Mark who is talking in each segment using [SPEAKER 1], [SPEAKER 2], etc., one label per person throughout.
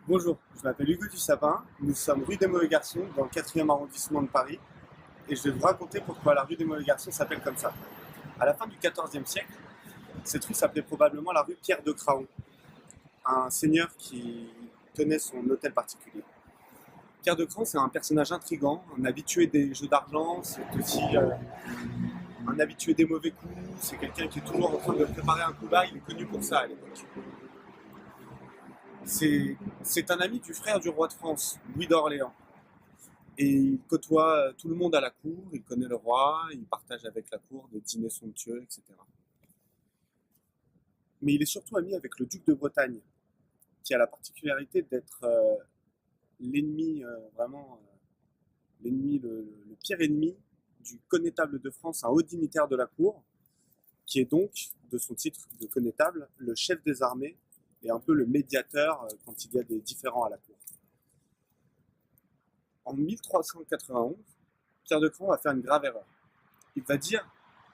[SPEAKER 1] Bonjour, je m'appelle Hugo Dussapin, nous sommes rue des Mauvais Garçons dans le 4e arrondissement de Paris et je vais vous raconter pourquoi la rue des Mauvais Garçons s'appelle comme ça. À la fin du XIVe siècle, cette rue s'appelait probablement la rue Pierre de Craon, un seigneur qui tenait son hôtel particulier. Pierre de Craon, c'est un personnage intrigant, un habitué des jeux d'argent, c'est aussi un habitué des mauvais coups, c'est quelqu'un qui est toujours en train de préparer un coup bas, il est connu pour ça à l'époque. C'est un ami du frère du roi de France, Louis d'Orléans. Et il côtoie tout le monde à la cour, il connaît le roi, il partage avec la cour des dîners somptueux, etc. Mais il est surtout ami avec le duc de Bretagne, qui a la particularité d'être l'ennemi, l'ennemi, le pire ennemi du connétable de France, un haut dignitaire de la cour, qui est donc, de son titre de connétable, le chef des armées et un peu le médiateur quand il y a des différends à la cour. En 1391, Pierre de Craon va faire une grave erreur. Il va dire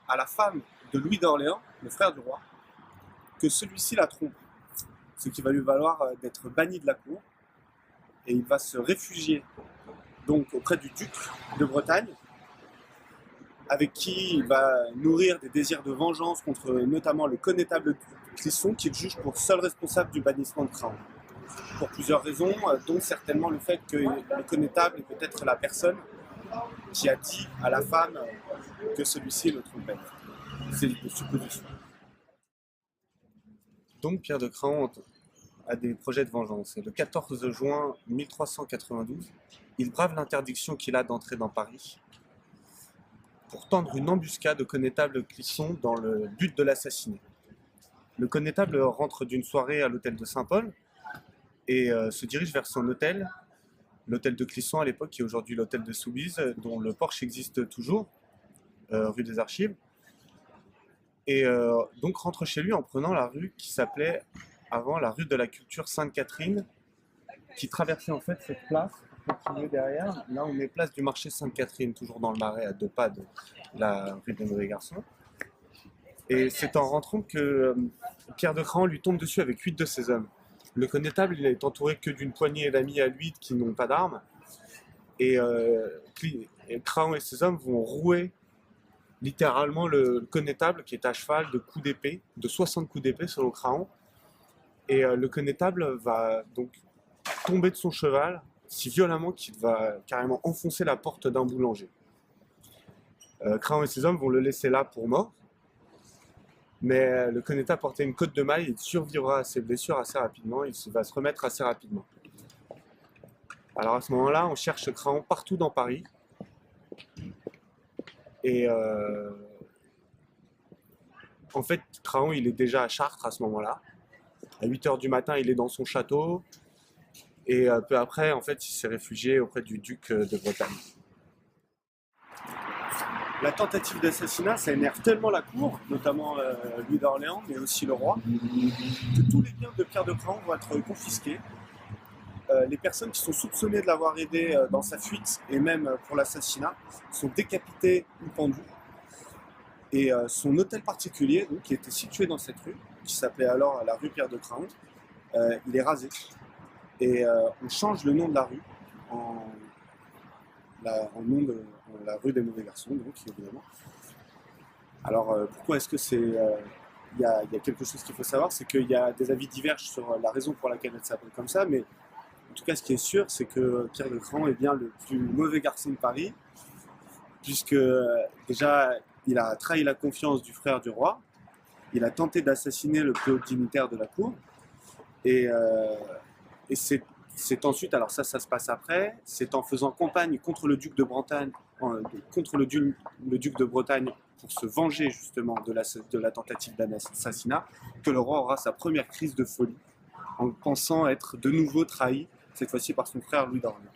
[SPEAKER 1] à la femme de Louis d'Orléans, le frère du roi, que celui-ci la trompe, ce qui va lui valoir d'être banni de la cour, et il va se réfugier donc auprès du duc de Bretagne, avec qui il va nourrir des désirs de vengeance contre notamment le connétable Clisson, qu'il juge pour seul responsable du bannissement de Craon. Pour plusieurs raisons, dont certainement le fait que le connétable est peut-être la personne qui a dit à la femme que celui-ci le trompait. C'est des suppositions. Donc Pierre de Craon a des projets de vengeance. Et le 14 juin 1392, il brave l'interdiction qu'il a d'entrer dans Paris pour tendre une embuscade au connétable Clisson dans le but de l'assassiner. Le connétable rentre d'une soirée à l'hôtel de Saint-Paul et se dirige vers son hôtel, l'hôtel de Clisson à l'époque, qui est aujourd'hui l'hôtel de Soubise, dont le porche existe toujours, rue des Archives. Et donc rentre chez lui en prenant la rue qui s'appelait avant la rue de la Culture Sainte-Catherine, qui traversait en fait cette place, continuer derrière. Là on est place du marché Sainte-Catherine, toujours dans le Marais, à 2 pas de la rue des Mauvais Garçons. Et c'est en rentrant que Pierre de Craon lui tombe dessus avec 8 de ses hommes. Le connétable, il est entouré que d'une poignée d'amis à lui qui n'ont pas d'armes. Et Craon et ses hommes vont rouer littéralement le connétable qui est à cheval de coups d'épée, de 60 coups d'épée selon Craon. Et le connétable va donc tomber de son cheval si violemment qu'il va carrément enfoncer la porte d'un boulanger. Craon et ses hommes vont le laisser là pour mort. Mais le connétable portait une cotte de maille, il survivra à ses blessures assez rapidement, il va se remettre assez rapidement. Alors à ce moment-là, on cherche Craon partout dans Paris. Et en fait, Craon, il est déjà à Chartres à ce moment-là. À 8 h du matin, il est dans son château. Et peu après, en fait, il s'est réfugié auprès du duc de Bretagne. La tentative d'assassinat, ça énerve tellement la cour, notamment Louis d'Orléans, mais aussi le roi, que tous les biens de Pierre de Craon vont être confisqués. Les personnes qui sont soupçonnées de l'avoir aidé dans sa fuite et même pour l'assassinat sont décapitées ou pendues. Et son hôtel particulier, donc, qui était situé dans cette rue, qui s'appelait alors la rue Pierre de Craon, il est rasé. Et on change le nom de la rue en nom de la rue des Mauvais Garçons, donc évidemment. Alors pourquoi est-ce que c'est... Il y a quelque chose qu'il faut savoir, c'est qu'il y a des avis divergent sur la raison pour laquelle elle s'appelle comme ça, mais en tout cas ce qui est sûr, c'est que Pierre de Craon est bien le plus mauvais garçon de Paris, puisque déjà il a trahi la confiance du frère du roi, il a tenté d'assassiner le plus haut dignitaire de la cour, et c'est ensuite, alors ça se passe après, c'est en faisant campagne contre le duc de Bretagne, le duc de Bretagne pour se venger justement de la tentative d'assassinat, que le roi aura sa première crise de folie, en pensant être de nouveau trahi, cette fois-ci par son frère Louis d'Orléans.